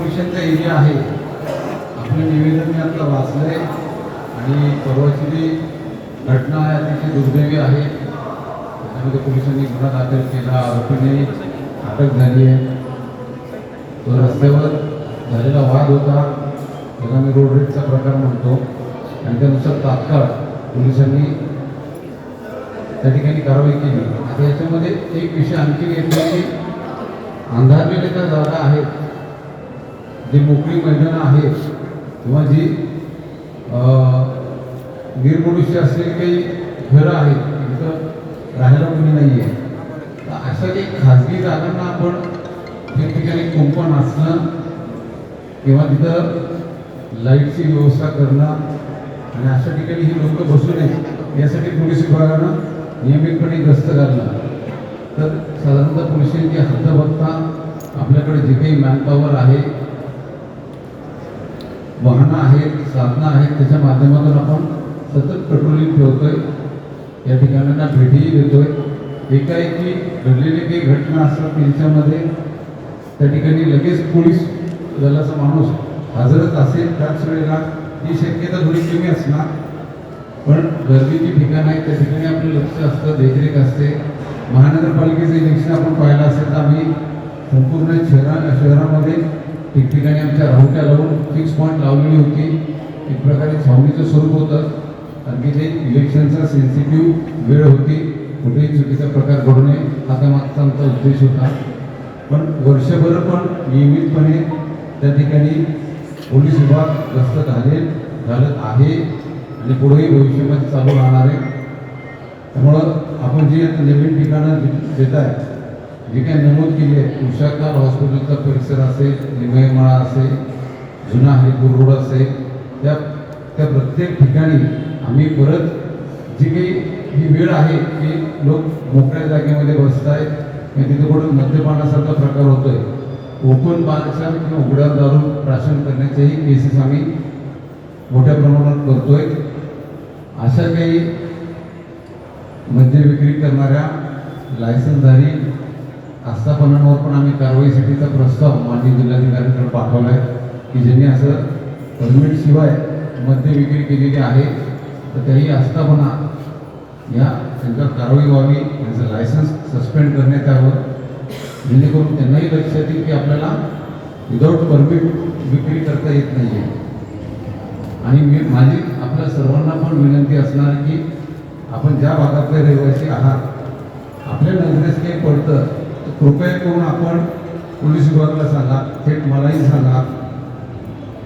कमिशनचा area आहे. आपलं निवेदन मी आता वाचलंय आणि परवाची जी घटना आहे अतिशय दुर्दैवी आहे. त्यामध्ये पोलिसांनी गुन्हा दाखल केला, आरोपीने अटक झाली आहे. तो रस्त्यावर झालेला वाद होता, त्याला मी रोड रेजचा प्रकार म्हणतो, आणि त्यानुसार तात्काळ पोलिसांनी त्या ठिकाणी कारवाई केली. आता याच्यामध्ये एक विषय आणखी येतो की अंधारलेल्या ज्या जागा आहेत, जी मोकळी मैदानं आहेत किंवा जी निर्मनुष्य असलेली काही घरं आहेत तिथं राहायला कोणी नाही आहे, तर अशा काही खाजगी जागांना आपण ठिकठिकाणी कुंपण असणं किंवा तिथं लाईटची व्यवस्था करणं आणि अशा ठिकाणी ही लोक बसू नये यासाठी पोलीस विभागानं नियमितपणे गस्त घालणं. तर साधारणतः पोलिसांची हद्द बघता आपल्याकडे जे काही मॅनपॉवर आहे, वाहनं आहेत, साधनं आहेत, त्याच्या माध्यमातून आपण सतत पेट्रोलिंग ठेवतोय, या ठिकाणांना भेटीही देतोय. एकाएकी घडलेली काही घटना असतात त्यांच्यामध्ये त्या ठिकाणी लगेच पोलीस दलाचा माणूस हजरच असेल, त्याच वेळेला ही शक्यता थोडी कमी असणार, पण गर्दीची ठिकाणं आहेत त्या ठिकाणी आपलं लक्ष असतं, देखरेख असते. महानगरपालिकेचं इलेक्शन आपण पाहिलं असेल तर आम्ही संपूर्ण शहरामध्ये ठिकठिकाणी आमच्या राहुट्या लावून फिक्स पॉईंट लावलेली होती. एक प्रकारे छावणीचं स्वरूप होतं, कारण की ते इलेक्शनचा सेन्सिटिव्ह वेळ होती, कुठेही चुकीचा प्रकार घडू नये हा त्यामागचा आमचा उद्देश होता. पण वर्षभर पण नियमितपणे त्या ठिकाणी पोलीस विभाग गस्त घालत आहे आणि पुढेही भविष्यामध्ये चालू राहणार आहे. त्यामुळं आपण जी आता नवीन ठिकाणं देत आहे, जी काही नमूद केली आहे, उषाकार हॉस्पिटलचा परिसर असेल, निमयमाळा असेल, जुना हरिपूर रोड असेल, त्या प्रत्येक ठिकाणी आम्ही परत जी काही ही वेळ आहे की लोक मोकळ्या जागेमध्ये बसत आहेत किंवा तिथे कुठं मद्यपानासारखा प्रकार होतोय, ओपन बारच्या किंवा उघड्या दारू प्राशन करण्याच्याही केसेस आम्ही मोठ्या प्रमाणात करतोय. अशा काही मद्य विक्री करणाऱ्या लायसन्सधारी आस्थापनांवर पण आम्ही कारवाईसाठीचा प्रस्ताव माननीय जिल्हाधिकाऱ्यांकडे पाठवला आहे की ज्यांनी असं परमिट शिवाय मद्य विक्री केलेली आहे तर त्याही आस्थापना या त्यांच्यावर कारवाई व्हावी, त्यांचं लायसन्स सस्पेंड करण्यात यावं, जेणेकरून त्यांनाही लक्षात येईल की आपल्याला विदाऊट परमिट विक्री करता येत नाही आहे. आणि माझी आपल्या सर्वांना पण विनंती असणार की आपण ज्या भागातले रहिवासी आहात, आपल्या नजरेस काही पडतं तर कृपया करून आपण पोलीस विभागाला सांगा, थेट मलाही सांगा.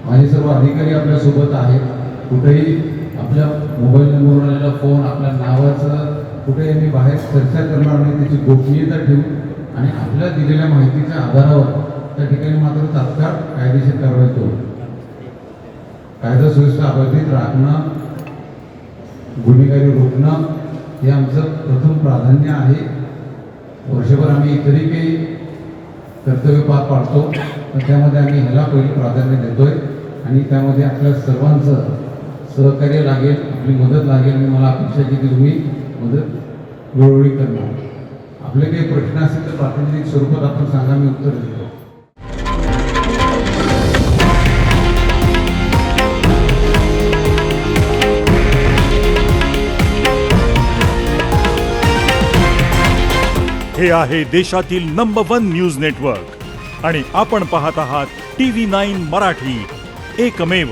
माझे सर्व अधिकारी आपल्यासोबत आहेत. कुठेही आपल्या मोबाईल नंबरवर आलेला फोन, आपल्या नावाचं कुठेही आम्ही बाहेर चर्चा करणार नाही, त्याची गोपनीयता ठेवू आणि आपल्या दिलेल्या माहितीच्या आधारावर त्या ठिकाणी मात्र तात्काळ कायदेशीर कारवाई करू. कायदा सुव्यवस्था अबाधित राखणं, गुन्हेगारी रोखणं हे आमचं प्रथम प्राधान्य आहे. वर्षभर आम्ही इतरही काही कर्तव्य पार पाडतो, पण त्यामध्ये आम्ही ह्याला पहिलं प्राधान्य देतोय आणि त्यामध्ये आपल्या सर्वांचं सहकार्य लागेल, आपली मदत लागेल आणि मला अपेक्षा की तुम्ही मदत वेळोवेळी करणार. आपले काही प्रश्न असेल तर प्रातिनिधिक स्वरूपात आपण सांगा, मी उत्तर देतो. हे आहे देशातील नंबर 1 न्यूज नेटवर्क आणि आपण पाहत आहात TV9 मराठी, एकमेव.